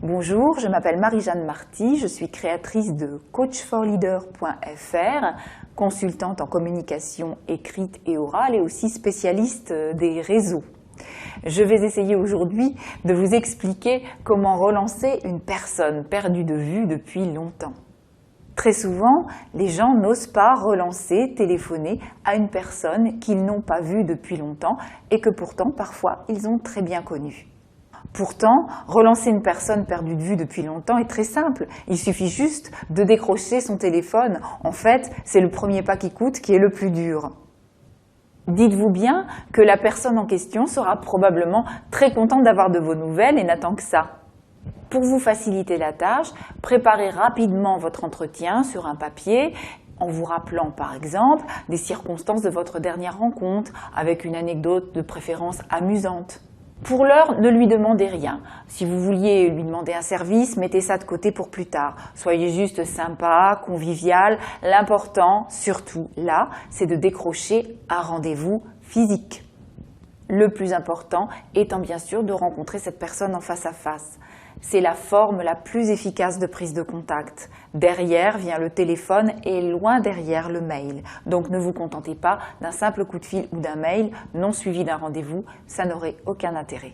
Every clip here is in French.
Bonjour, je m'appelle Marie-Jeanne Marty, je suis créatrice de coachforleader.fr, consultante en communication écrite et orale et aussi spécialiste des réseaux. Je vais essayer aujourd'hui de vous expliquer comment relancer une personne perdue de vue depuis longtemps. Très souvent, les gens n'osent pas relancer, téléphoner à une personne qu'ils n'ont pas vue depuis longtemps et que pourtant, parfois, ils ont très bien connue. Pourtant, relancer une personne perdue de vue depuis longtemps est très simple. Il suffit juste de décrocher son téléphone. En fait, c'est le premier pas qui coûte qui est le plus dur. Dites-vous bien que la personne en question sera probablement très contente d'avoir de vos nouvelles et n'attend que ça. Pour vous faciliter la tâche, préparez rapidement votre entretien sur un papier en vous rappelant par exemple des circonstances de votre dernière rencontre avec une anecdote de préférence amusante. Pour l'heure, ne lui demandez rien. Si vous vouliez lui demander un service, mettez ça de côté pour plus tard. Soyez juste sympa, convivial. L'important, surtout là, c'est de décrocher un rendez-vous physique. Le plus important étant bien sûr de rencontrer cette personne en face à face. C'est la forme la plus efficace de prise de contact. Derrière vient le téléphone et loin derrière le mail. Donc ne vous contentez pas d'un simple coup de fil ou d'un mail non suivi d'un rendez-vous, ça n'aurait aucun intérêt.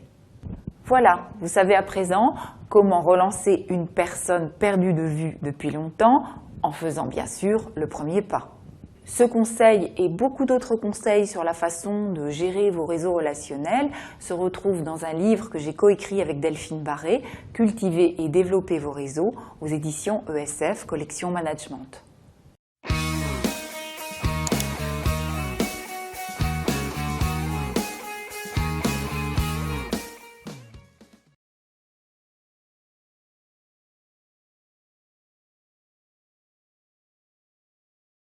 Voilà, vous savez à présent comment relancer une personne perdue de vue depuis longtemps en faisant bien sûr le premier pas. Ce conseil et beaucoup d'autres conseils sur la façon de gérer vos réseaux relationnels se retrouvent dans un livre que j'ai coécrit avec Delphine Barré, Cultiver et développer vos réseaux, aux éditions ESF Collection Management.